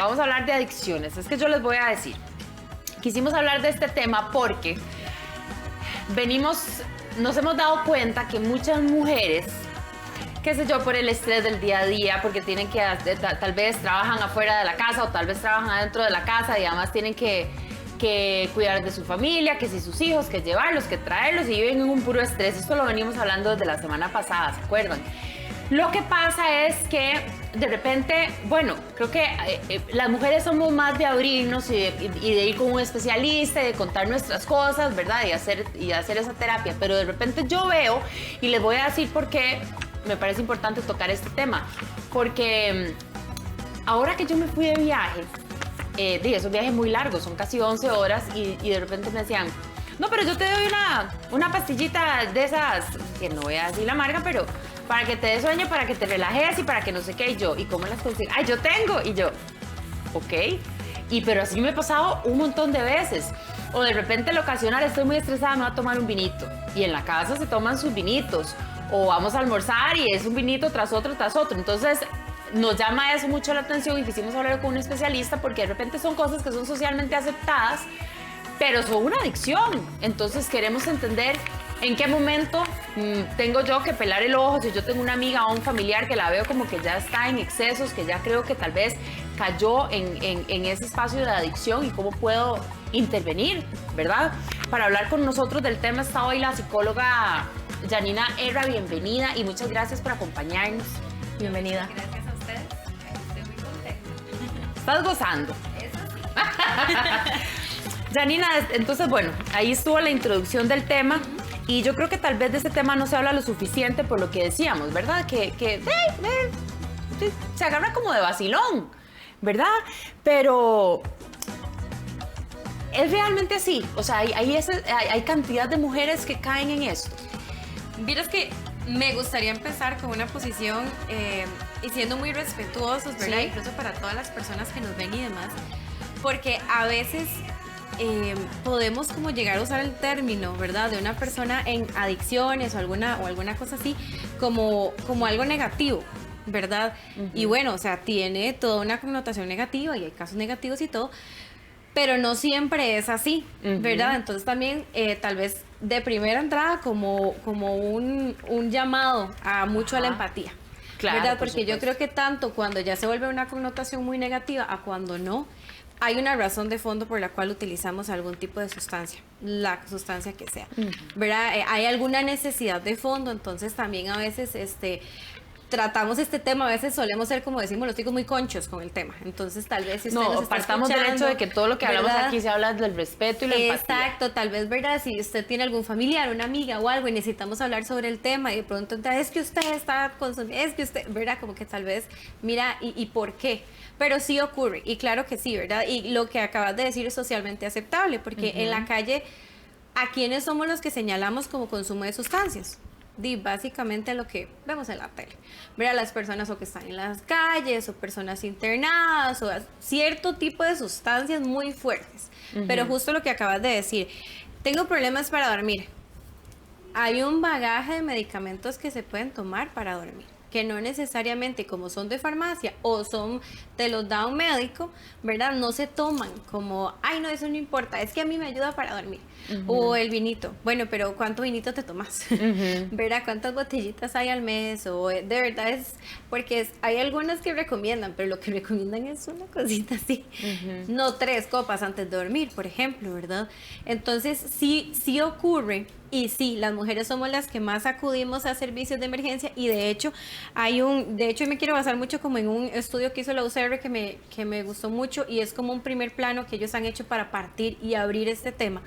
vamos a hablar de adicciones. Es que yo les voy a decir, quisimos hablar de este tema porque nos hemos dado cuenta que muchas mujeres, qué sé yo, por el estrés del día a día, porque tienen que, tal vez trabajan afuera de la casa o tal vez trabajan adentro de la casa y además tienen que cuidar de su familia, que si sus hijos, que llevarlos, que traerlos y viven en un puro estrés. Esto lo venimos hablando desde la semana pasada, ¿se acuerdan? Lo que pasa es que de repente, bueno, creo que las mujeres somos más de abrirnos y de ir con un especialista y de contar nuestras cosas, ¿verdad? Y hacer esa terapia. Pero de repente yo veo, y les voy a decir por qué me parece importante tocar este tema. Porque ahora que yo me fui de viaje, esos viajes muy largos, son casi 11 horas, y de repente me decían, no, pero yo te doy una pastillita de esas, que no voy a decir la marca, pero para que te dé sueño, para que te relajes y para que no sé qué. Y yo, ¿y cómo las consigo? ¡Ay, yo tengo! Y yo, ok. Pero así me he pasado un montón de veces. O de repente, al ocasional, estoy muy estresada, me voy a tomar un vinito. Y en la casa se toman sus vinitos. O vamos a almorzar y es un vinito tras otro, tras otro. Entonces, nos llama eso mucho la atención y quisimos hablar con un especialista porque de repente son cosas que son socialmente aceptadas, pero son una adicción. Entonces, queremos entender en qué momento tengo yo que pelar el ojo, si yo tengo una amiga o un familiar que la veo como que ya está en excesos, que ya creo que tal vez cayó en ese espacio de adicción y cómo puedo intervenir, ¿verdad? Para hablar con nosotros del tema está hoy la psicóloga Janina Erra. Bienvenida y muchas gracias por acompañarnos. Bienvenida. Gracias a ustedes, estoy muy contenta. ¿Estás gozando? Eso sí. Janina, entonces bueno, ahí estuvo la introducción del tema. Y yo creo que tal vez de este tema no se habla lo suficiente por lo que decíamos, ¿verdad? Que se agarra como de vacilón, ¿verdad? Pero es realmente así. O sea, hay cantidad de mujeres que caen en esto. Vieras que me gustaría empezar con una posición y siendo muy respetuosos, ¿verdad? Sí. Incluso para todas las personas que nos ven y demás. Porque a veces podemos como llegar a usar el término, ¿verdad? De una persona en adicciones o alguna cosa así como algo negativo, ¿verdad? Y bueno, o sea, tiene toda una connotación negativa y hay casos negativos y todo, pero no siempre es así, ¿verdad? Entonces también tal vez de primera entrada como un llamado a mucho a la empatía, Claro, ¿verdad? por Porque yo supuesto. creo que tanto cuando ya se vuelve una connotación muy negativa a cuando no, hay una razón de fondo por la cual utilizamos algún tipo de sustancia, la sustancia que sea, ¿verdad? Hay alguna necesidad de fondo, entonces también a veces tratamos este tema, a veces solemos ser, como decimos los chicos, muy conchos con el tema. Entonces, tal vez si usted nos está partamos del hecho de que todo lo que hablamos ¿verdad? aquí se habla del respeto y la empatía. Exacto, tal vez, ¿verdad? Si usted tiene algún familiar, una amiga o algo y necesitamos hablar sobre el tema y de pronto es que usted está consumiendo, es que usted, ¿verdad? Como que tal vez, mira, ¿y por qué? Pero sí ocurre, y claro que sí, ¿verdad? Y lo que acabas de decir es socialmente aceptable, porque en la calle, ¿a quiénes somos los que señalamos como consumo de sustancias? Básicamente lo que vemos en la tele, ¿verdad? Las personas o que están en las calles o personas internadas o cierto tipo de sustancias muy fuertes. Pero justo lo que acabas de decir, tengo problemas para dormir. Hay un bagaje de medicamentos que se pueden tomar para dormir, que no necesariamente como son de farmacia o te los da un médico, ¿verdad? No se toman como, ay no, eso no importa, es que a mí me ayuda para dormir. O el vinito, bueno, pero ¿cuánto vinito te tomas? ¿Verdad? ¿Cuántas botellitas hay al mes? O de verdad es, porque hay algunas que recomiendan, pero lo que recomiendan es una cosita así, no 3 copas antes de dormir, por ejemplo, ¿verdad? Entonces sí ocurre. Y sí, las mujeres somos las que más acudimos a servicios de emergencia y de hecho me quiero basar mucho como en un estudio que hizo la UCR que me gustó mucho y es como un primer plano que ellos han hecho para partir y abrir este tema.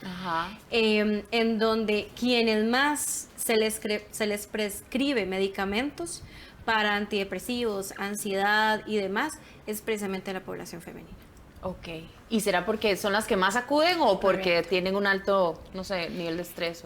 En donde quienes más se les prescribe medicamentos para antidepresivos, ansiedad y demás es precisamente la población femenina. Ok. ¿Y será porque son las que más acuden o porque Correcto. tienen un alto, no sé, nivel de estrés?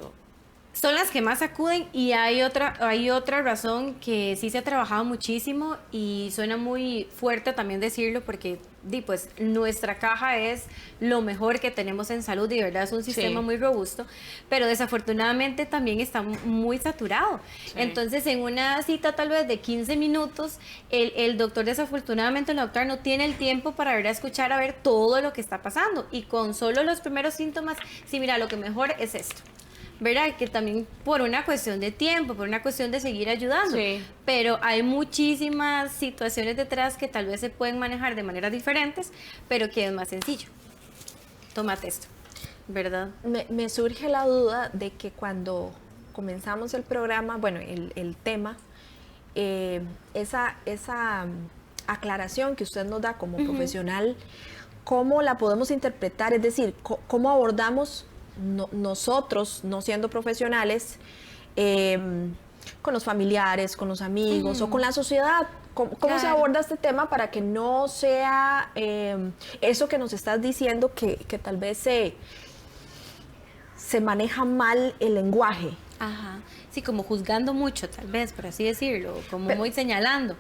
son las que más acuden, y hay otra razón que sí se ha trabajado muchísimo y suena muy fuerte también decirlo porque pues nuestra caja es lo mejor que tenemos en salud y de verdad es un sistema muy robusto, pero desafortunadamente también está muy saturado. Sí. Entonces en una cita tal vez de 15 minutos, el doctor desafortunadamente, la doctora no tiene el tiempo para ver a escuchar, a ver todo lo que está pasando, y con solo los primeros síntomas, sí, mira, lo que mejor es esto. ¿Verdad? Que también por una cuestión de tiempo, por una cuestión de seguir ayudando. Sí. Pero hay muchísimas situaciones detrás que tal vez se pueden manejar de maneras diferentes, pero que es más sencillo. Tómate esto, ¿verdad? Me surge la duda de que cuando comenzamos el programa, bueno, el tema, esa aclaración que usted nos da como profesional, ¿cómo la podemos interpretar? Es decir, ¿cómo abordamos nosotros, no siendo profesionales, con los familiares, con los amigos o con la sociedad? ¿Cómo se aborda este tema para que no sea eso que nos estás diciendo, que tal vez se maneja mal el lenguaje? Ajá. Sí, como juzgando mucho, tal vez, por así decirlo, como muy señalando.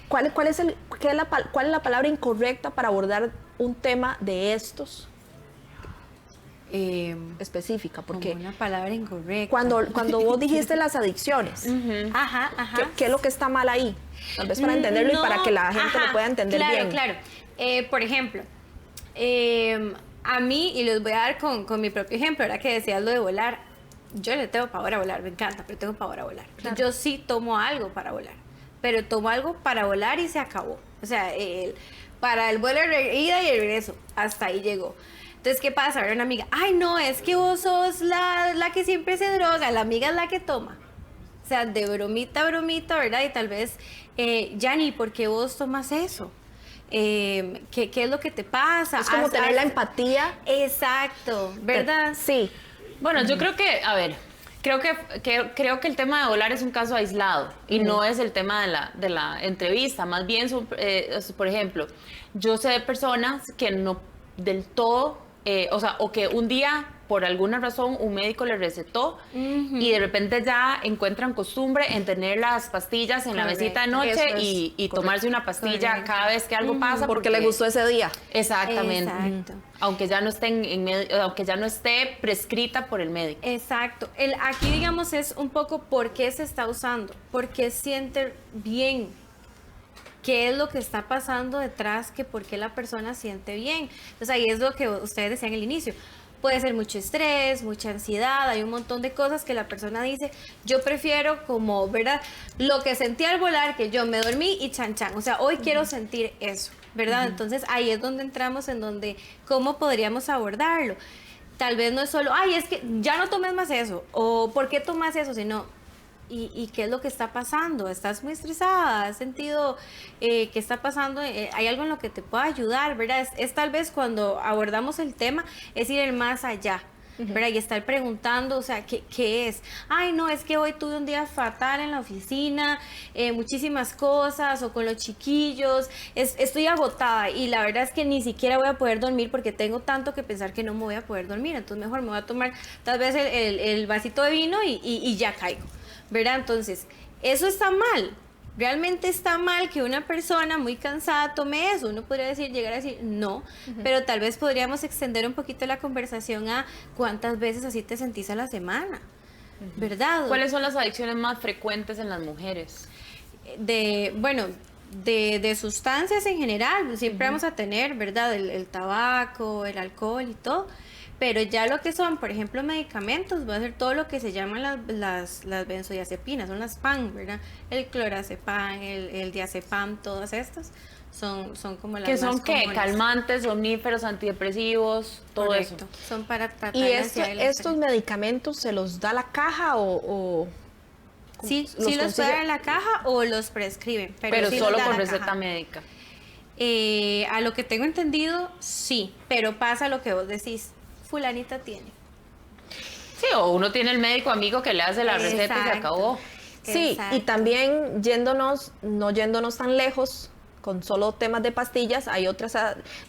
¿Cuál es la palabra incorrecta para abordar un tema de estos? Específica, porque una palabra incorrecta. Cuando vos dijiste las adicciones, ¿qué es lo que está mal ahí? Tal vez para entenderlo y para que la gente lo pueda entender bien. Claro. Por ejemplo, a mí, y les voy a dar con mi propio ejemplo, ahora que decías lo de volar, yo le tengo pavor a volar, me encanta, pero tengo pavor a volar. Claro. Yo sí tomo algo para volar, pero tomo algo para volar y se acabó. O sea, para el vuelo de ida y el regreso, hasta ahí llegó. Entonces, ¿qué pasa? Ahora una amiga, ay, no, es que vos sos la que siempre se droga, la amiga es la que toma. O sea, de bromita, ¿verdad? Y tal vez, Yanni, ¿por qué vos tomas eso? ¿Qué es lo que te pasa? Es como tener la empatía. Exacto, ¿verdad? Sí. Bueno, yo creo que, a ver, creo que el tema de volar es un caso aislado y no es el tema de la entrevista. Más bien, por ejemplo, yo sé de personas que no del todo... o que un día, por alguna razón, un médico le recetó y de repente ya encuentran costumbre en tener las pastillas en la mesita de noche y tomarse una pastilla cada vez que algo pasa. Porque le gustó ese día. Exactamente. Exacto. Aunque ya no aunque ya no esté prescrita por el médico. Exacto. Aquí, digamos, es un poco por qué se está usando, por qué siente bien. ¿Qué es lo que está pasando detrás? Que por qué la persona siente bien. Entonces ahí es lo que ustedes decían al inicio. Puede ser mucho estrés, mucha ansiedad, hay un montón de cosas que la persona dice, yo prefiero como, ¿verdad? Lo que sentí al volar, que yo me dormí y chan chan. O sea, hoy quiero sentir eso, ¿verdad? Entonces ahí es donde entramos en donde, ¿cómo podríamos abordarlo? Tal vez no es solo, ay, es que ya no tomes más eso, o ¿por qué tomas eso? Sino... ¿Y qué es lo que está pasando? ¿Estás muy estresada? ¿Has sentido qué está pasando? ¿Hay algo en lo que te pueda ayudar? ¿Verdad? Es tal vez cuando abordamos el tema, es ir el más allá, ¿verdad? Y estar preguntando, o sea, ¿qué es? Ay, no, es que hoy tuve un día fatal en la oficina, muchísimas cosas, o con los chiquillos, estoy agotada y la verdad es que ni siquiera voy a poder dormir porque tengo tanto que pensar que no me voy a poder dormir, entonces mejor me voy a tomar tal vez el vasito de vino y ya caigo. ¿Verdad? Entonces, eso está mal. Realmente está mal que una persona muy cansada tome eso. Uno podría llegar a decir no, pero tal vez podríamos extender un poquito la conversación a cuántas veces así te sentís a la semana, ¿verdad? ¿Cuáles son las adicciones más frecuentes en las mujeres? De sustancias en general, siempre vamos a tener, ¿verdad? El tabaco, el alcohol y todo. Pero ya lo que son, por ejemplo, medicamentos, va a ser todo lo que se llaman las benzodiazepinas, son las PAN, ¿verdad? El clorazepam, el diazepam, todas estas son como las más comunes. ¿Qué son qué? Calmantes, somníferos, antidepresivos, todo Correcto. eso. Son para tratar ¿Y estos medicamentos se los da la caja o sí, los puede dar en la caja o los prescriben. Pero sí solo con receta médica. A lo que tengo entendido, sí, pero pasa lo que vos decís. Fulanita tiene. Sí, o uno tiene el médico amigo que le hace la receta y se acabó. Sí, y también no yéndonos tan lejos, con solo temas de pastillas, hay otras...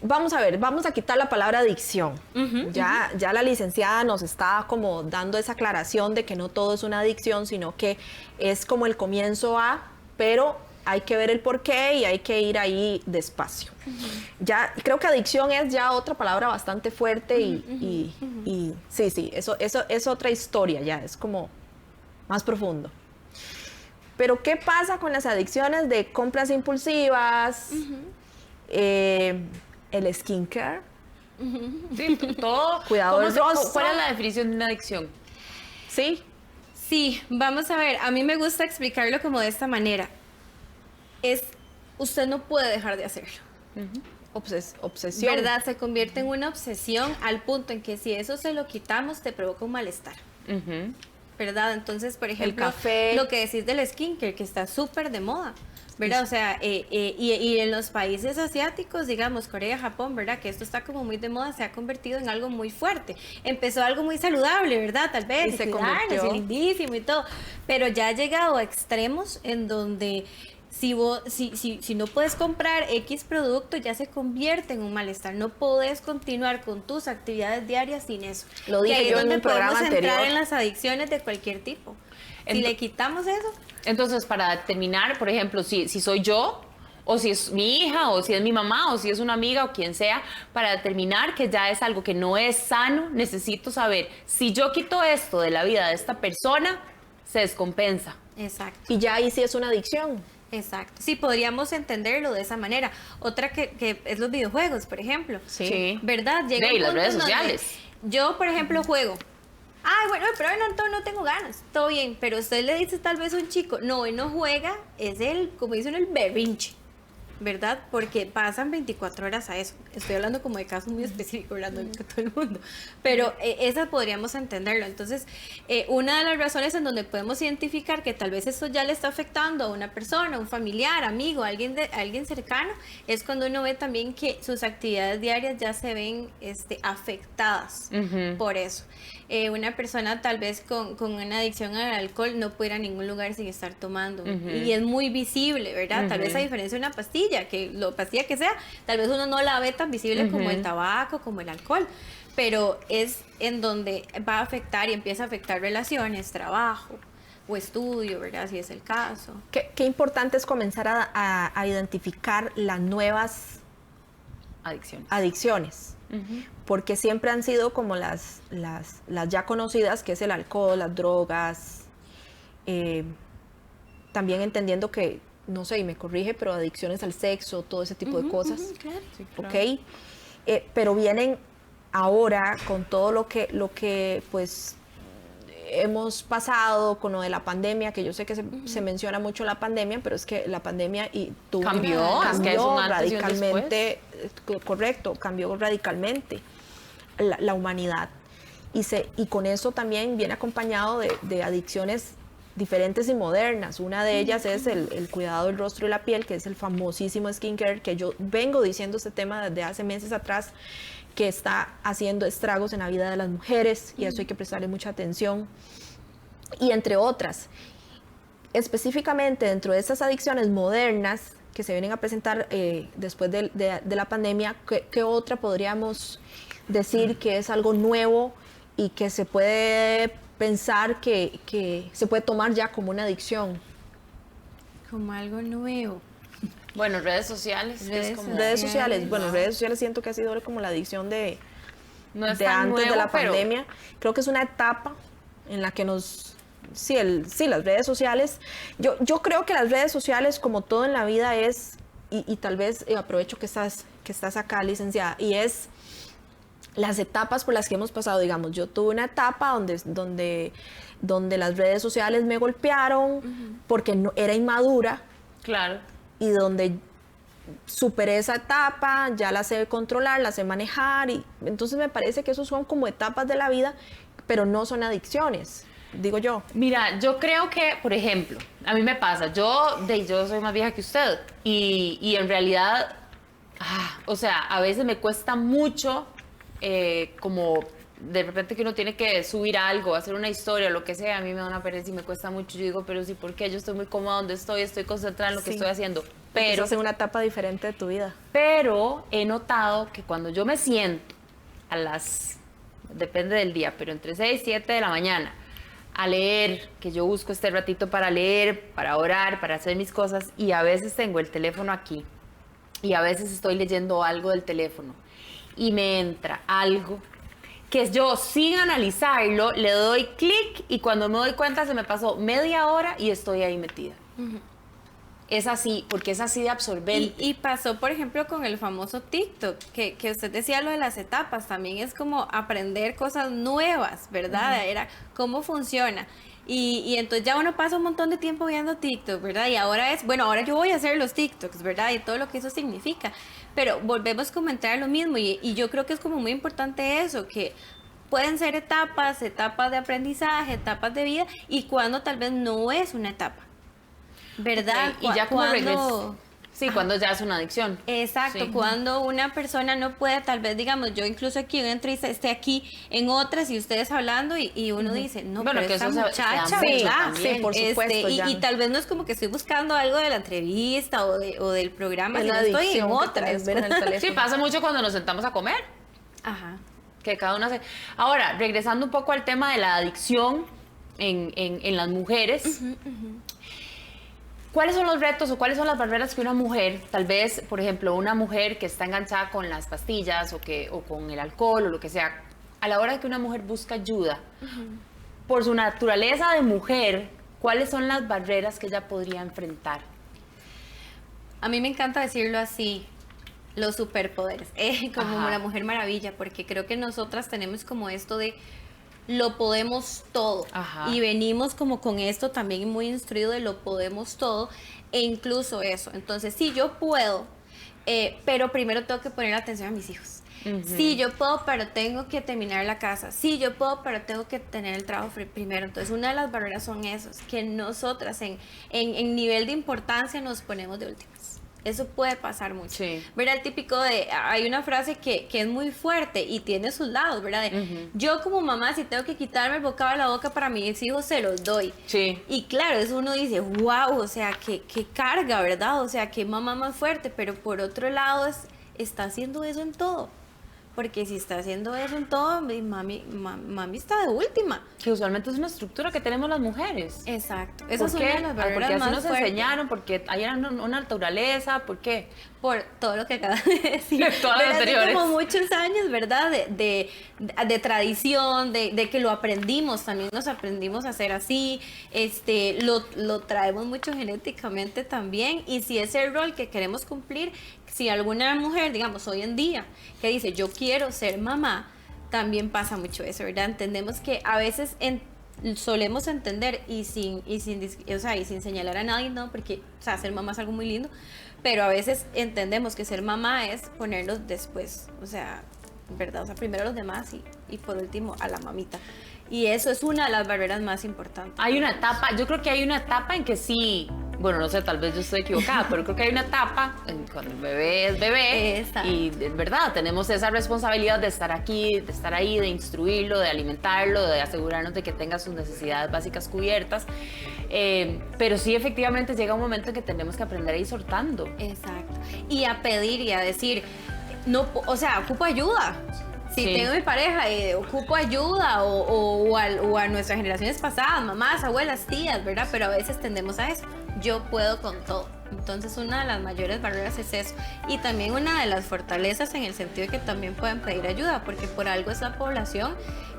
Vamos a ver, vamos a quitar la palabra adicción. Ya la licenciada nos está como dando esa aclaración de que no todo es una adicción, sino que es como el comienzo pero hay que ver el porqué y hay que ir ahí despacio. Ya creo que adicción es ya otra palabra bastante fuerte y sí, eso es otra historia ya, es como más profundo. Pero ¿qué pasa con las adicciones de compras impulsivas? El skincare. Sí, todo. Cuidado del rostro. ¿Cuál es la definición de una adicción? Sí. Sí, vamos a ver, a mí me gusta explicarlo como de esta manera. Usted no puede dejar de hacerlo. Obsesión. ¿Verdad? Se convierte en una obsesión al punto en que si eso se lo quitamos te provoca un malestar. ¿Verdad? Entonces, por ejemplo, el café. Lo que decís del skincare, que está súper de moda, ¿verdad? O sea, y en los países asiáticos, digamos, Corea, Japón, ¿verdad? Que esto está como muy de moda, se ha convertido en algo muy fuerte. Empezó algo muy saludable, ¿verdad? Tal vez, Y se cuidarnos, convirtió. y lindísimo y todo, pero ya ha llegado a extremos en donde si no puedes comprar X producto, ya se convierte en un malestar. No podés continuar con tus actividades diarias sin eso. Lo Que dije ahí es yo en donde el programa podemos entrar anterior. en las adicciones de cualquier tipo. Si le quitamos eso, Entonces, para determinar, por ejemplo, si soy yo, o si es mi hija, o si es mi mamá, o si es una amiga, o quien sea, para determinar que ya es algo que no es sano, necesito saber si yo quito esto de la vida de esta persona, se descompensa. exacto. Y ya ahí sí es una adicción. Exacto. Sí, podríamos entenderlo de esa manera. Otra que es los videojuegos, por ejemplo. Sí. ¿Verdad? Llega Y un las punto redes en donde sociales. yo, por ejemplo, juego. Ay, bueno, pero hoy no tengo ganas. Todo bien, pero usted le dice tal vez a un chico, no, hoy no juega, es como dicen, el berrinche. ¿Verdad? Porque pasan 24 horas a eso. Estoy hablando como de casos muy específicos, hablando de todo el mundo. Pero esa podríamos entenderlo. Entonces, una de las razones en donde podemos identificar que tal vez esto ya le está afectando a una persona, a un familiar, amigo, alguien cercano, es cuando uno ve también que sus actividades diarias ya se ven afectadas por eso. Una persona tal vez con una adicción al alcohol no puede ir a ningún lugar sin estar tomando. Y es muy visible, ¿verdad? Tal vez a diferencia de una pastilla, pastilla que sea, tal vez uno no la ve tan visible como el tabaco, como el alcohol. Pero es en donde va a afectar y empieza a afectar relaciones, trabajo o estudio, ¿verdad? Si es el caso. Qué importante es comenzar a identificar las nuevas adicciones. Porque siempre han sido como las ya conocidas, que es el alcohol, las drogas, también entendiendo que, no sé, y me corrige, pero adicciones al sexo, todo ese tipo de cosas, Claro. Sí, claro. ¿ok? Pero vienen ahora con todo lo que pues hemos pasado con lo de la pandemia, que yo sé que se menciona mucho la pandemia, pero es que la pandemia Cambió, es que es un antes y un radicalmente, correcto, cambió radicalmente la humanidad. Y con eso también viene acompañado de adicciones diferentes y modernas. Una de ellas es el cuidado del rostro y la piel, que es el famosísimo skincare, que yo vengo diciendo este tema desde hace meses atrás, que está haciendo estragos en la vida de las mujeres, y eso hay que prestarle mucha atención. Y entre otras, específicamente dentro de estas adicciones modernas que se vienen a presentar después de la pandemia, ¿qué otra podríamos decir que es algo nuevo y que se puede pensar que se puede tomar ya como una adicción? Como algo nuevo. Bueno, redes sociales. Redes sociales. Bueno, redes sociales siento que ha sido como la adicción de No es de tan antes nuevo, de la pero- pandemia. Creo que es una etapa en la que nos... Sí, las redes sociales. Yo creo que las redes sociales, como todo en la vida, es... Y tal vez aprovecho que estás acá, licenciada, y es las etapas por las que hemos pasado. Digamos, yo tuve una etapa donde las redes sociales me golpearon porque era inmadura, Claro. y donde superé esa etapa, ya la sé controlar, la sé manejar, y entonces me parece que esos son como etapas de la vida, pero no son adicciones, digo yo. Mira, yo creo que, por ejemplo, a mí me pasa, yo soy más vieja que usted y en realidad, o sea, a veces me cuesta mucho como de repente que uno tiene que subir algo, hacer una historia, lo que sea, a mí me da una pereza y me cuesta mucho. Yo digo, pero sí, ¿por qué? Yo estoy muy cómoda donde estoy concentrada en lo que Sí. estoy haciendo. Pero pero estás en una etapa diferente de tu vida. Pero he notado que cuando yo me siento a depende del día, pero entre 6 y 7 de la mañana, a leer, que yo busco este ratito para leer, para orar, para hacer mis cosas, y a veces tengo el teléfono aquí, y a veces estoy leyendo algo del teléfono, y me entra algo que yo sin analizarlo, le doy clic, y cuando me doy cuenta se me pasó media hora y estoy ahí metida. Es así, porque es así de absorbente. Y pasó, por ejemplo, con el famoso TikTok, que usted decía lo de las etapas, también es como aprender cosas nuevas, ¿verdad? Era cómo funciona. Y entonces ya uno pasa un montón de tiempo viendo TikTok, ¿verdad? Y ahora ahora yo voy a hacer los TikToks, ¿verdad? Y todo lo que eso significa. Pero volvemos como a entrar a lo mismo, y yo creo que es como muy importante eso, que pueden ser etapas de aprendizaje, etapas de vida, y cuando tal vez no es una etapa. ¿Verdad? Okay, y ya como cuando... Sí, cuando ya es una adicción. Exacto, Sí. cuando una persona no puede, tal vez digamos, yo incluso aquí en una entrevista esté aquí en otras y ustedes hablando y uno dice, no, Bueno, pero que esta eso se muchacha, da mucho ¿verdad? también. Sí, por supuesto, y Jan. tal vez no es como que estoy buscando algo de la entrevista o del programa, Es sino la estoy en adicción que otras, tenés con el ¿verdad? teléfono. Sí, pasa mucho cuando nos sentamos a comer, Ajá. que cada uno hace... Ahora, regresando un poco al tema de la adicción en las mujeres, ¿cuáles son los retos o cuáles son las barreras que una mujer, tal vez, por ejemplo, una mujer que está enganchada con las pastillas o con el alcohol o lo que sea, a la hora de que una mujer busca ayuda, por su naturaleza de mujer, ¿cuáles son las barreras que ella podría enfrentar? A mí me encanta decirlo así, los superpoderes, como Ajá. la Mujer Maravilla, porque creo que nosotras tenemos como esto de lo podemos todo. Ajá. Y venimos como con esto también muy instruido de lo podemos todo, e incluso eso. Entonces, sí, yo puedo, pero primero tengo que poner atención a mis hijos. Sí, yo puedo, pero tengo que terminar la casa. Sí, yo puedo, pero tengo que tener el trabajo primero. Entonces, una de las barreras son esos, que nosotras en nivel de importancia nos ponemos de últimas. Eso puede pasar mucho. Sí. ¿Verdad? El típico de, hay una frase que es muy fuerte y tiene sus lados, ¿verdad? De, yo como mamá, si tengo que quitarme el bocado de la boca para mis hijos, se los doy. Sí. Y claro, eso uno dice, wow, o sea, qué carga, ¿verdad? O sea, qué mamá más fuerte, pero por otro lado está haciendo eso en todo. Porque si está haciendo eso en todo, mami está de última. Que usualmente es una estructura que tenemos las mujeres. Exacto. Esa ¿Por es una qué? de las barreras Porque así más nos fuertes. enseñaron, porque hay una naturaleza, ¿por qué? Por todo lo que acabas de decir. Todas las Pero hace anteriores. como muchos años, ¿verdad? De tradición, de que lo aprendimos, también nos aprendimos a hacer así, lo traemos mucho genéticamente también, y si ese rol que queremos cumplir, si alguna mujer, digamos, hoy en día, que dice, yo quiero ser mamá, también pasa mucho eso, ¿verdad? Entendemos que a veces solemos entender y sin señalar a nadie, ¿no? Porque, o sea, ser mamá es algo muy lindo, pero a veces entendemos que ser mamá es ponerlos después, o sea, ¿verdad? O sea, primero a los demás y por último a la mamita. Y eso es una de las barreras más importantes. Hay una etapa, yo creo que hay una etapa en que sí, bueno, no sé, tal vez yo estoy equivocada, pero creo que hay una etapa cuando el bebé es bebé Exacto. y de verdad tenemos esa responsabilidad de estar aquí, de estar ahí, de instruirlo, de alimentarlo, de asegurarnos de que tenga sus necesidades básicas cubiertas, pero sí efectivamente llega un momento en que tenemos que aprender a ir soltando. Exacto. Y a pedir y a decir, no, o sea, ocupo ayuda. Si Sí. tengo mi pareja, ocupo ayuda o a nuestras generaciones pasadas, mamás, abuelas, tías, ¿verdad? Pero a veces tendemos a eso. Yo puedo con todo. Entonces una de las mayores barreras es eso. Y también una de las fortalezas en el sentido de que también pueden pedir ayuda, porque por algo es la población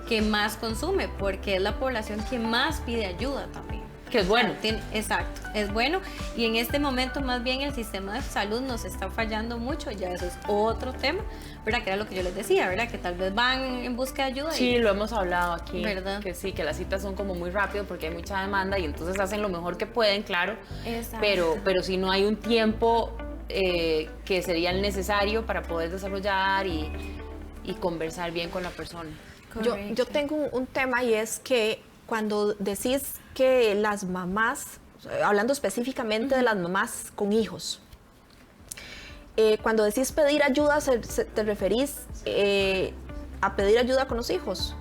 que más consume, porque es la población que más pide ayuda también. Que es bueno. Exacto, es bueno, y en este momento más bien el sistema de salud nos está fallando mucho, ya eso es otro tema, ¿verdad? Que era lo que yo les decía, ¿verdad? Que tal vez van en busca de ayuda. Sí, lo hemos hablado aquí, ¿Verdad? que sí, que las citas son como muy rápido porque hay mucha demanda y entonces hacen lo mejor que pueden, claro, Exacto. pero si no hay un tiempo que sería el necesario para poder desarrollar y conversar bien con la persona. Yo tengo un tema, y es que cuando decís que las mamás, hablando específicamente de las mamás con hijos, cuando decís pedir ayuda, ¿te referís a pedir ayuda con los hijos?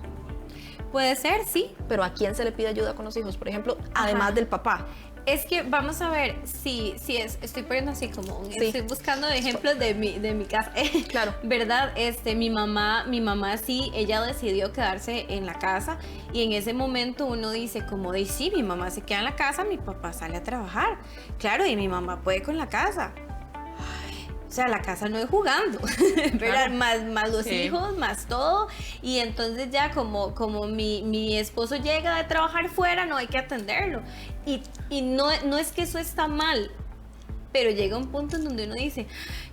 Puede ser, sí. Pero ¿a quién se le pide ayuda con los hijos? Por ejemplo, además del papá. Es que vamos a ver estoy poniendo así como Sí. estoy buscando ejemplos de mi casa. Claro. ¿Verdad? Mi mamá sí, ella decidió quedarse en la casa y en ese momento uno dice como de sí, mi mamá se queda en la casa, mi papá sale a trabajar. Claro, y mi mamá puede con la casa. O sea, la casa no es jugando, ¿verdad? Claro. Más los Sí. hijos, más todo. Y entonces ya como mi esposo llega de trabajar fuera, no hay que atenderlo. Y no es que eso está mal, pero llega un punto en donde uno dice,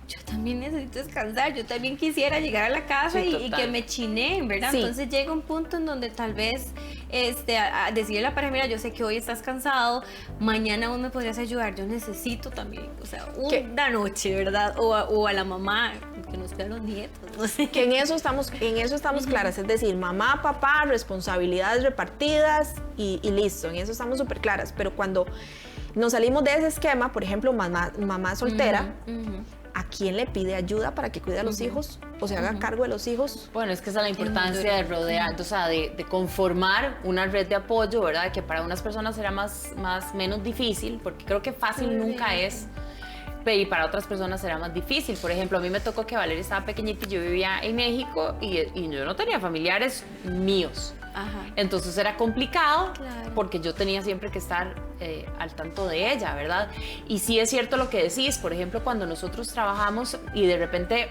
yo también necesito descansar, yo también quisiera llegar a la casa Sí, y total. que me chineen, ¿verdad? Sí. Entonces llega un punto en donde tal vez a decirle a la pareja, mira, yo sé que hoy estás cansado, mañana vos me podrías ayudar, yo necesito también, o sea, ¿Qué? una noche, ¿verdad? O a la mamá que nos cuida a los nietos, no sé. Que en eso estamos claras, es decir, mamá, papá, responsabilidades repartidas y listo, en eso estamos súper claras, pero cuando nos salimos de ese esquema, por ejemplo, mamá soltera, ¿a quién le pide ayuda para que cuide a los hijos o se haga cargo de los hijos? Bueno, es que esa es la importancia de rodear, o sea, de conformar una red de apoyo, ¿verdad? Que para unas personas será menos difícil, porque creo que fácil nunca es, y para otras personas será más difícil. Por ejemplo, a mí me tocó que Valeria estaba pequeñita y yo vivía en México y yo no tenía familiares míos. Ajá. Entonces era complicado Claro. porque yo tenía siempre que estar al tanto de ella, ¿verdad? Y sí es cierto lo que decís, por ejemplo, cuando nosotros trabajamos y de repente,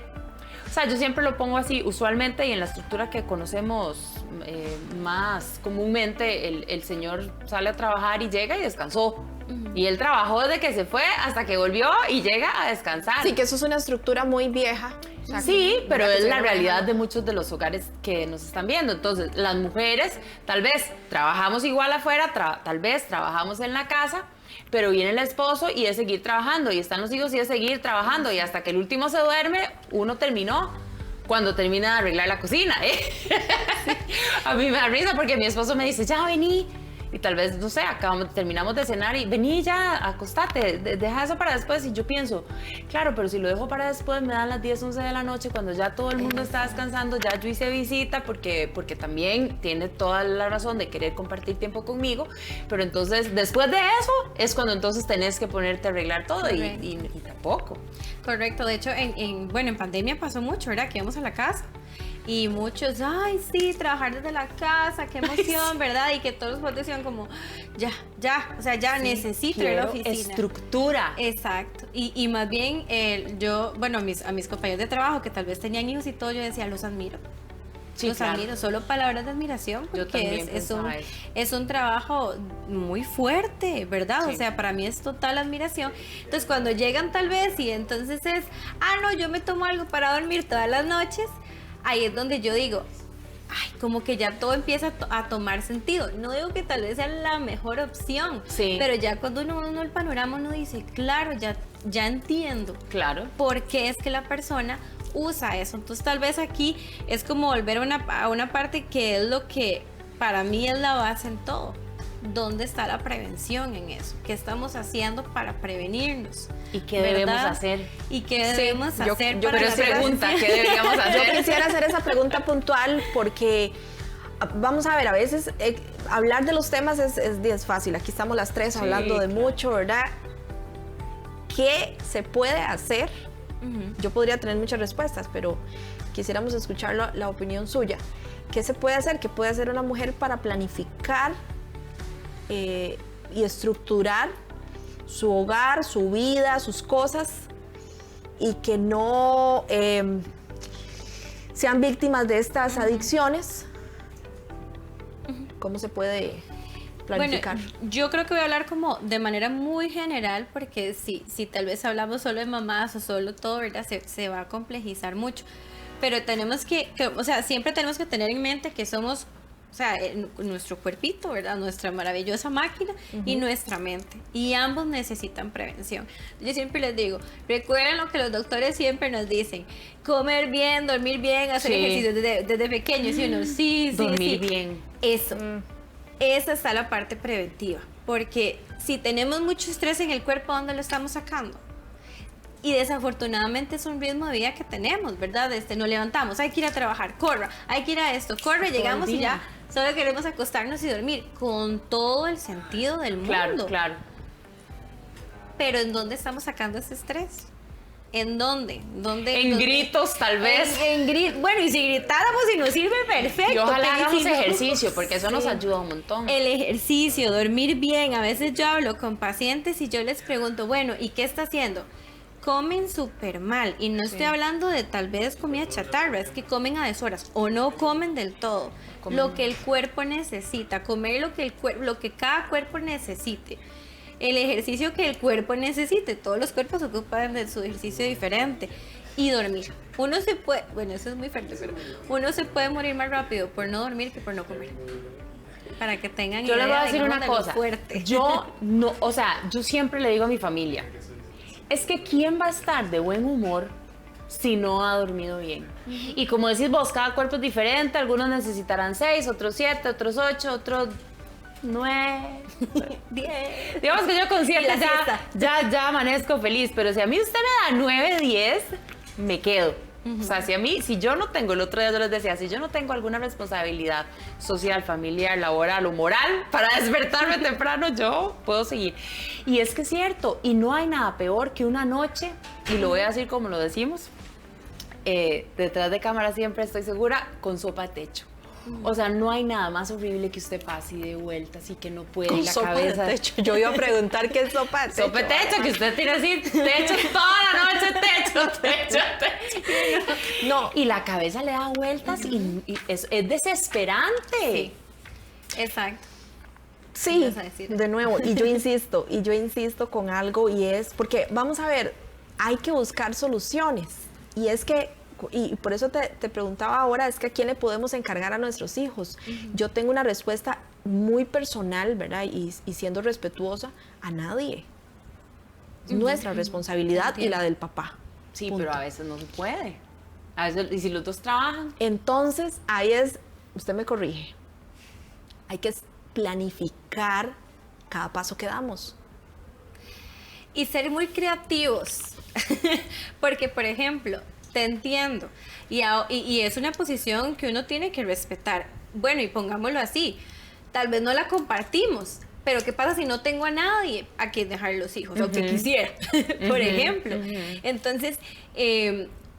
o sea, yo siempre lo pongo así, usualmente y en la estructura que conocemos más comúnmente, el señor sale a trabajar y llega y descansó. Y él trabajó desde que se fue hasta que volvió y llega a descansar. Sí, que eso es una estructura muy vieja. O sea, Sí, que- pero que es se la viene realidad manejando. de muchos de los hogares que nos están viendo. Entonces, las mujeres tal vez trabajamos igual afuera, tal vez trabajamos en la casa, pero viene el esposo y es seguir trabajando, y están los hijos y es seguir trabajando, y hasta que el último se duerme, uno terminó cuando termina de arreglar la cocina, ¿eh? A mí me da risa porque mi esposo me dice, ya vení. Y tal vez, no sé, terminamos de cenar y vení ya, acostate, deja eso para después. Y yo pienso, claro, pero si lo dejo para después me dan las 10, 11 de la noche cuando ya todo el mundo está descansando, ya yo hice visita porque también tiene toda la razón de querer compartir tiempo conmigo. Pero entonces, después de eso, es cuando entonces tenés que ponerte a arreglar todo y tampoco. Correcto, de hecho, bueno, en pandemia pasó mucho, ¿verdad? Que íbamos a la casa y muchos, ay, sí, trabajar desde la casa, qué emoción, ¿verdad? Y que todos los padres decían como, ya, o sea, ya necesito ir a la Quiero oficina. estructura. Exacto, y más bien yo, bueno, a mis compañeros de trabajo que tal vez tenían hijos y todo, yo decía, los admiro. Sí, Los claro. admiro, solo palabras de admiración, Yo porque también pensaba eso. es un trabajo muy fuerte, ¿verdad? Sí. O sea, para mí es total admiración. Entonces, cuando llegan tal vez y entonces es, no, yo me tomo algo para dormir todas las noches, ahí es donde yo digo, ay, como que ya todo empieza a tomar sentido. No digo que tal vez sea la mejor opción, Sí. pero ya cuando uno el panorama, uno dice, claro, ya entiendo Claro. por qué es que la persona usa eso. Entonces tal vez aquí es como volver a una parte que es lo que para mí es la base en todo. ¿Dónde está la prevención en eso? ¿Qué estamos haciendo para prevenirnos? ¿Y qué ¿verdad? debemos hacer? ¿Y qué Sí, debemos yo- hacer yo para Pero la es pregunta, prevención? ¿qué deberíamos Yo hacer? quisiera hacer esa pregunta puntual porque, vamos a ver, a veces hablar de los temas es fácil. Aquí estamos las tres Sí, hablando de claro. mucho, ¿verdad? ¿Qué se puede hacer? Ujú. Yo podría tener muchas respuestas, pero quisiéramos escuchar la opinión suya. ¿Qué se puede hacer? ¿Qué puede hacer una mujer para planificar y estructurar su hogar, su vida, sus cosas y que no sean víctimas de estas adicciones? ¿Cómo se puede planificar? Bueno, yo creo que voy a hablar como de manera muy general, porque si tal vez hablamos solo de mamás o solo todo, ¿verdad? Se va a complejizar mucho. Pero tenemos o sea, siempre tenemos que tener en mente que somos, o sea, nuestro cuerpito, ¿verdad? Nuestra maravillosa máquina y nuestra mente. Y ambos necesitan prevención. Yo siempre les digo, recuerden lo que los doctores siempre nos dicen, comer bien, dormir bien, hacer Sí. ejercicio desde pequeños. Y uno, sí, Dormir bien. Eso. Esa está la parte preventiva, porque si tenemos mucho estrés en el cuerpo, ¿dónde lo estamos sacando? Y desafortunadamente es un ritmo de vida que tenemos, ¿verdad? Nos levantamos, hay que ir a trabajar, corra, hay que ir a esto, corre, llegamos y ya solo queremos acostarnos y dormir, con todo el sentido del mundo. Claro. pero ¿en dónde estamos sacando ese estrés? ¿En dónde? En gritos, tal vez. Bueno, y si gritáramos y nos sirve, perfecto. Y ojalá pero hagamos si no, ejercicio, porque eso nos ayuda un montón. el ejercicio, dormir bien. A veces yo hablo con pacientes y yo les pregunto, bueno, ¿y qué está haciendo? Comen súper mal. Y no estoy hablando de tal vez comida chatarra, es que comen a deshoras o no comen del todo. Lo que el cuerpo necesita, comer lo que cada cuerpo necesite. El ejercicio que el cuerpo necesite. Todos los cuerpos ocupan de su ejercicio diferente. Y dormir. Uno se puede, bueno, eso es muy fuerte, pero uno se puede morir más rápido por no dormir que por no comer. Para que tengan Yo idea, les voy a decir digamos, una de lo cosa. fuerte. Yo no, o sea, yo siempre le digo a mi familia, es que ¿quién va a estar de buen humor si no ha dormido bien? Y como decís vos, cada cuerpo es diferente, algunos necesitarán 6, otros 7, otros 8, otros 9, 10. Digamos que yo con 7 Y la siesta. ya amanezco feliz, pero si a mí usted me da 9, 10, me quedo. O sea, si yo no tengo, el otro día yo les decía, si yo no tengo alguna responsabilidad social, familiar, laboral o moral para despertarme temprano, yo puedo seguir. Y es que es cierto, y no hay nada peor que una noche, y lo voy a decir como lo decimos, detrás de cámara siempre estoy segura, con sopa de techo. O sea, no hay nada más horrible que usted pase y de vueltas y que no puede y la sopa cabeza. de techo. Yo iba a preguntar qué es sopa de techo. Sopa de techo, que usted tiene así, techo toda la noche, techo. No, Y la cabeza le da vueltas y es desesperante. Sí. Exacto. sí, Vas a decir. de nuevo, y yo insisto con algo y es, porque vamos a ver, hay que buscar soluciones. Y es que, y por eso te preguntaba ahora, es que a quién le podemos encargar a nuestros hijos. Yo tengo una respuesta muy personal, ¿verdad? Y siendo respetuosa, a nadie. Es nuestra responsabilidad y la del papá. Sí, Punto. pero a veces no se puede. A veces, y si los dos trabajan. Entonces, ahí es, usted me corrige, hay que planificar cada paso que damos. Y ser muy creativos. Porque, por ejemplo, te entiendo. Y es una posición que uno tiene que respetar. Bueno, y pongámoslo así. Tal vez no la compartimos. Pero ¿qué pasa si no tengo a nadie a quien dejar los hijos? O que quisiera, por ejemplo. Entonces,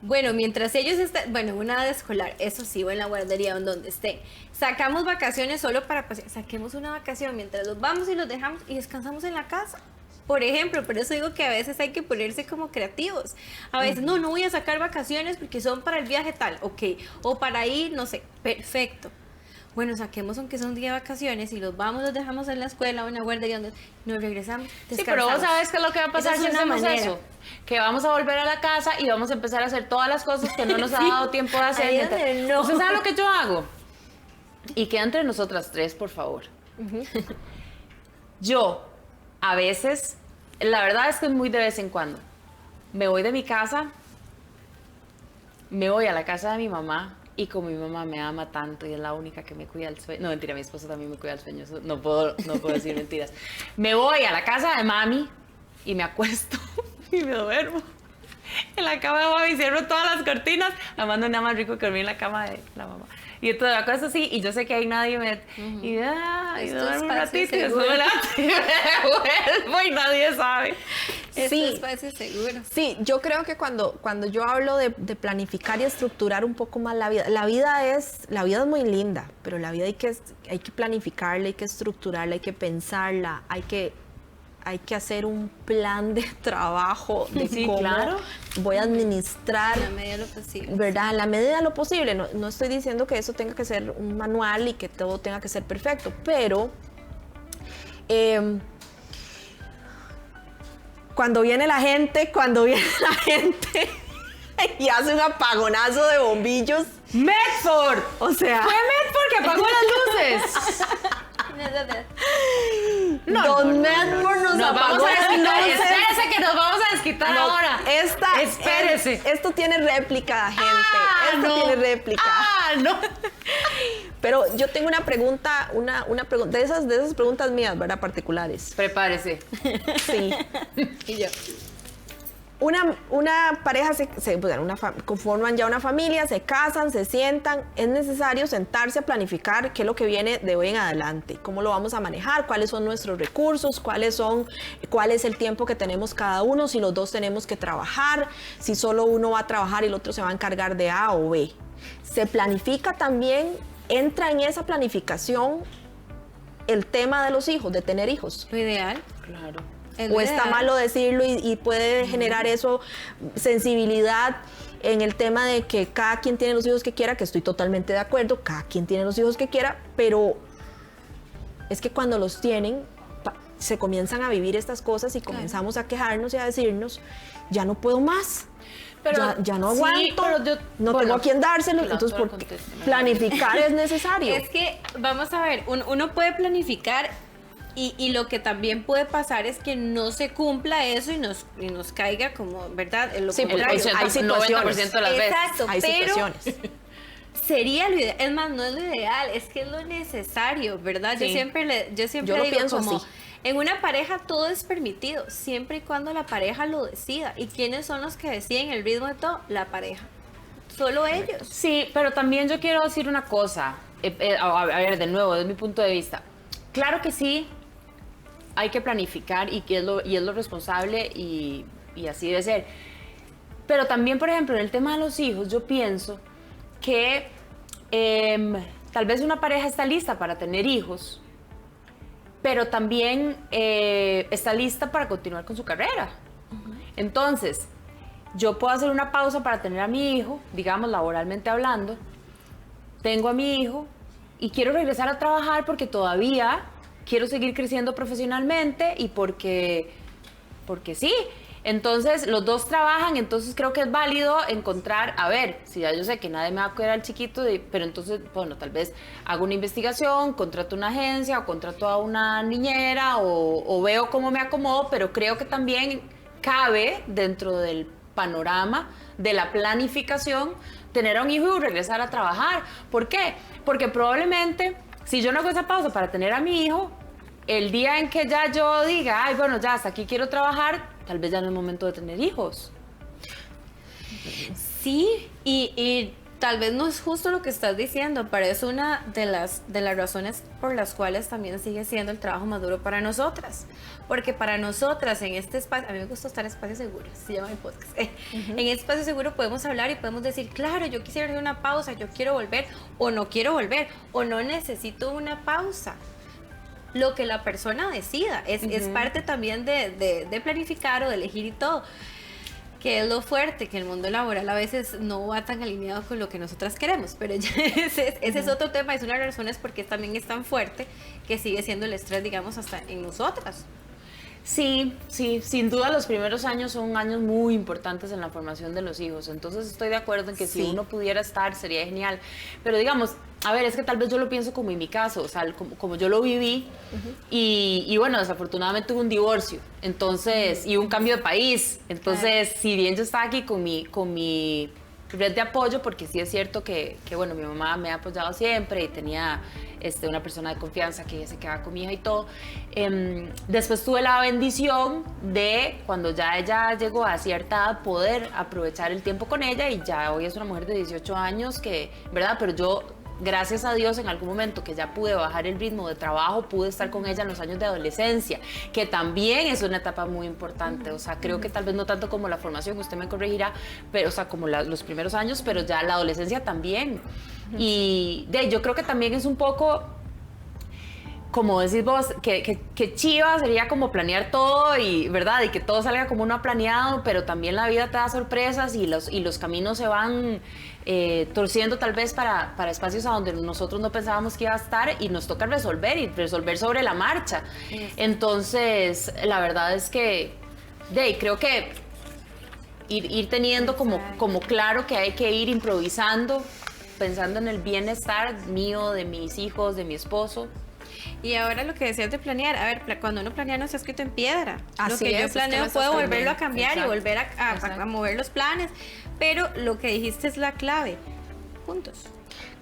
bueno, mientras ellos están, bueno, una edad escolar, eso sí, o en la guardería o en donde estén, sacamos vacaciones solo para pasear. Saquemos una vacación mientras los vamos y los dejamos y descansamos en la casa. Por ejemplo, por eso digo que a veces hay que ponerse como creativos. A veces, no voy a sacar vacaciones porque son para el viaje tal, ok. O para ir, no sé, perfecto. Bueno, saquemos aunque son 10 vacaciones y los vamos, los dejamos en la escuela o en la guardería donde nos regresamos, Sí, pero vos sabes qué es lo que va a pasar Esa si es una hacemos manera. eso. Que vamos a volver a la casa y vamos a empezar a hacer todas las cosas que no nos ha Sí. dado tiempo de hacer. Ahí es donde no. ¿Usted sabe lo que yo hago? Y queda entre nosotras tres, por favor. Yo, a veces, la verdad es que es muy de vez en cuando, me voy de mi casa, me voy a la casa de mi mamá. Y como mi mamá me ama tanto y es la única que me cuida el sueño. No, mentira, mi esposo también me cuida el sueño. Eso no puedo decir mentiras. Me voy a la casa de mami y me acuesto y me duermo. En la cama de mami cierro todas las cortinas. La mando nada más rico que dormir en la cama de la mamá. Y entonces me acuesto así y yo sé que hay nadie y duermo un ratito y después me levanto y me vuelvo y nadie sabe. Este Sí. espacio seguro. Sí, yo creo que cuando yo hablo de planificar y estructurar un poco más la vida es muy linda, pero la vida hay que planificarla, hay que estructurarla, hay que pensarla, hay que hacer un plan de trabajo de Sí, cómo claro. voy a administrar, En la medida de lo posible. ¿verdad? En la medida de lo posible. No estoy diciendo que eso tenga que ser un manual y que todo tenga que ser perfecto, pero cuando viene la gente y hace un apagonazo de bombillos, ¡Medford! o sea, ¡Fue Medford que apagó las luces! Don Medford nos Nos vamos apagó a las desquitar. luces. Espérese que nos vamos a desquitar No, ahora. Espérese. Esto tiene réplica, gente. Esto no. tiene réplica. No. Pero yo tengo una pregunta, una pregunta de esas preguntas mías, ¿verdad? Particulares. Prepárese. Sí. Y yo. una pareja conforman ya una familia, se casan, se sientan. Es necesario sentarse a planificar qué es lo que viene de hoy en adelante, cómo lo vamos a manejar, cuáles son nuestros recursos, cuál es el tiempo que tenemos cada uno, si los dos tenemos que trabajar, si solo uno va a trabajar y el otro se va a encargar de A o B. Se planifica también, entra en esa planificación el tema de los hijos, de tener hijos. Lo ideal. Claro. O está malo decirlo y puede generar eso sensibilidad en el tema de que cada quien tiene los hijos que quiera, que estoy totalmente de acuerdo, cada quien tiene los hijos que quiera, pero es que cuando los tienen se comienzan a vivir estas cosas y comenzamos a quejarnos y a decirnos, ya no puedo más. Pero, ya no aguanto, sí, no tengo a quién dárselo, entonces planificar es necesario. Es que, vamos a ver, uno puede planificar y lo que también puede pasar es que no se cumpla eso y nos caiga como, ¿verdad? En lo contrario. Hay situaciones. 90% de las veces. Exacto, hay situaciones. Sería lo ideal, es más, no es lo ideal, es que es lo necesario, ¿verdad? Sí. Yo lo digo pienso como, así. en una pareja todo es permitido, siempre y cuando la pareja lo decida. ¿Y quiénes son los que deciden el ritmo de todo? La pareja. Solo ellos. Sí, pero también yo quiero decir una cosa, a ver, de nuevo, desde mi punto de vista. Claro que sí, hay que planificar y es lo responsable y así debe ser. Pero también, por ejemplo, en el tema de los hijos, yo pienso que tal vez una pareja está lista para tener hijos, pero también está lista para continuar con su carrera. Entonces, yo puedo hacer una pausa para tener a mi hijo, digamos, laboralmente hablando, tengo a mi hijo y quiero regresar a trabajar porque todavía quiero seguir creciendo profesionalmente y porque sí. Entonces, los dos trabajan, entonces creo que es válido encontrar, a ver, si ya yo sé que nadie me va a cuidar al chiquito, pero entonces, bueno, tal vez hago una investigación, contrato una agencia o contrato a una niñera o veo cómo me acomodo, pero creo que también cabe dentro del panorama de la planificación tener a un hijo y regresar a trabajar. ¿Por qué? Porque probablemente, si yo no hago esa pausa para tener a mi hijo, el día en que ya yo diga, ay, bueno, ya hasta aquí quiero trabajar, tal vez ya no es momento de tener hijos. Sí, y tal vez no es justo lo que estás diciendo, pero es una de las razones por las cuales también sigue siendo el trabajo más duro para nosotras. Porque para nosotras en este espacio, a mí me gusta estar en espacio seguro, se llama mi podcast. En espacio seguro podemos hablar y podemos decir, claro, yo quisiera hacer una pausa, yo quiero volver o no quiero volver o no necesito una pausa. Lo que la persona decida, es parte también de planificar o de elegir y todo. Que es lo fuerte, que el mundo laboral a veces no va tan alineado con lo que nosotras queremos, pero ya ese es otro tema, es una de las razones porque también es tan fuerte que sigue siendo el estrés, digamos, hasta en nosotras. Sí, sin duda los primeros años son años muy importantes en la formación de los hijos, entonces estoy de acuerdo en que si uno pudiera estar sería genial, pero digamos, a ver, es que tal vez yo lo pienso como en mi caso, o sea, como yo lo viví y bueno, desafortunadamente hubo un divorcio, entonces, y un cambio de país, entonces, si bien yo estaba aquí con mi red de apoyo, porque sí es cierto que bueno, mi mamá me ha apoyado siempre y tenía una persona de confianza que se quedaba con mi hija y todo. Después tuve la bendición de, cuando ya ella llegó a cierta edad, poder aprovechar el tiempo con ella y ya hoy es una mujer de 18 años que, ¿verdad? Pero yo, gracias a Dios, en algún momento que ya pude bajar el ritmo de trabajo, pude estar con ella en los años de adolescencia, que también es una etapa muy importante. O sea, creo que tal vez no tanto como la formación, usted me corregirá, pero, o sea, como los primeros años, pero ya la adolescencia también. Y yo creo que también es un poco, como decís vos, que chiva sería como planear todo y, ¿verdad? Y que todo salga como uno ha planeado, pero también la vida te da sorpresas y los caminos se van torciendo tal vez para espacios a donde nosotros no pensábamos que iba a estar y nos toca resolver sobre la marcha. Entonces, la verdad es que creo que ir teniendo como claro que hay que ir improvisando, pensando en el bienestar mío, de mis hijos, de mi esposo. Y ahora lo que decías de planear, a ver, cuando uno planea no está escrito en piedra. Así lo que yo planeo puedo volverlo a cambiar y volver a mover los planes, pero lo que dijiste es la clave. Juntos.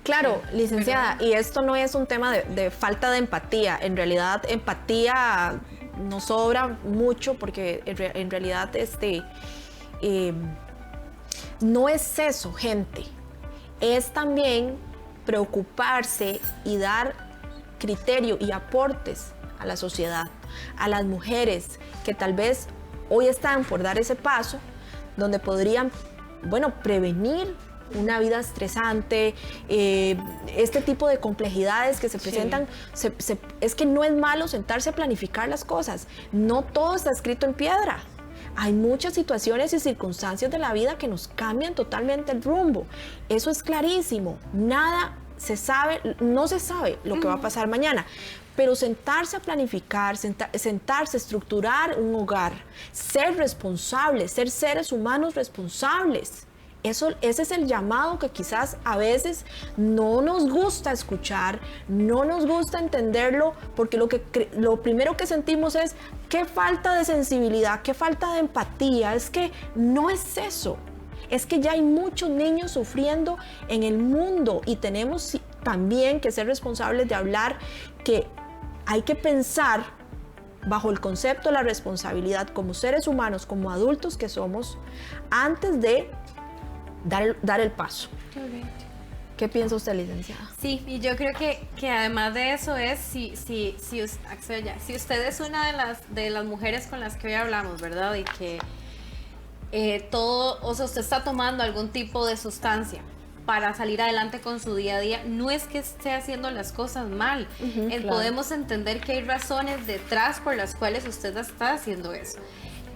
Claro, licenciada, y esto no es un tema de falta de empatía. En realidad, empatía nos sobra mucho porque en realidad no es eso, gente. Es también preocuparse y dar criterio y aportes a la sociedad, a las mujeres que tal vez hoy están por dar ese paso, donde podrían, bueno, prevenir una vida estresante, este tipo de complejidades que se presentan. Es que no es malo sentarse a planificar las cosas, no todo está escrito en piedra. Hay muchas situaciones y circunstancias de la vida que nos cambian totalmente el rumbo. Eso es clarísimo. Nada se sabe, no se sabe lo que va a pasar mañana. Pero sentarse a planificar, sentarse a estructurar un hogar, ser responsables, ser seres humanos responsables. Ese es el llamado que quizás a veces no nos gusta escuchar, no nos gusta entenderlo, porque lo primero que sentimos es qué falta de sensibilidad, qué falta de empatía. Es que no es eso. Es que ya hay muchos niños sufriendo en el mundo y tenemos también que ser responsables de hablar que hay que pensar bajo el concepto de la responsabilidad como seres humanos, como adultos que somos, antes de dar el paso. ¿Qué piensa usted, licenciada? Sí, y yo creo que además de eso es si usted es una de las mujeres con las que hoy hablamos, ¿verdad? Y que o sea, usted está tomando algún tipo de sustancia para salir adelante con su día a día, no es que esté haciendo las cosas mal. Claro. Podemos entender que hay razones detrás por las cuales usted está haciendo eso.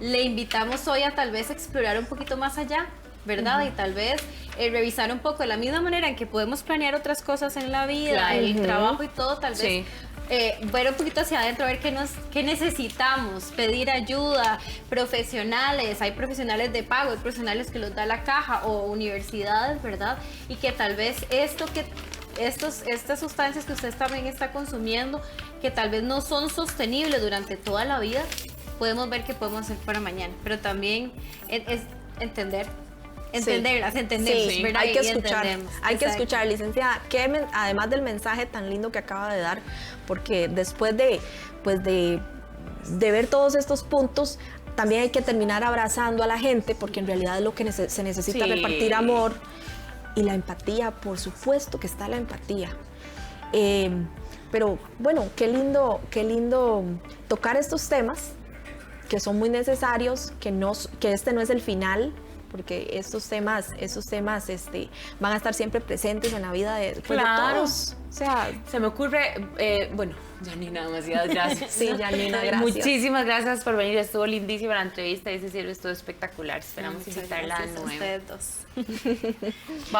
Le invitamos hoy a tal vez explorar un poquito más allá, ¿verdad? Y tal vez revisar un poco de la misma manera en que podemos planear otras cosas en la vida, Claro. el trabajo y todo, tal vez Sí. ver un poquito hacia adentro, ver qué necesitamos, pedir ayuda, profesionales, hay profesionales de pago, hay profesionales que los da la caja o universidades, ¿verdad? Y que tal vez estas sustancias que usted también está consumiendo, que tal vez no son sostenibles durante toda la vida, podemos ver qué podemos hacer para mañana, pero también es entender. Entendemos, Sí, ¿verdad? hay que Y escuchar, entendemos. hay que Exacto. escuchar, licenciada, además del mensaje tan lindo que acaba de dar, porque después de ver todos estos puntos, también hay que terminar abrazando a la gente, porque en realidad es lo que se necesita, Sí. repartir amor y la empatía, por supuesto que está la empatía. Pero bueno, qué lindo tocar estos temas que son muy necesarios, que este no es el final, porque estos temas van a estar siempre presentes en la vida de Claro. todos. O sea, Se me ocurre, bueno, Janina, demasiadas gracias. Sí, Janina, gracias. Muchísimas gracias por venir, estuvo lindísima la entrevista, ese cierre estuvo espectacular. Esperamos Muchas invitarla de gracias a nuevo. ustedes dos. Vamos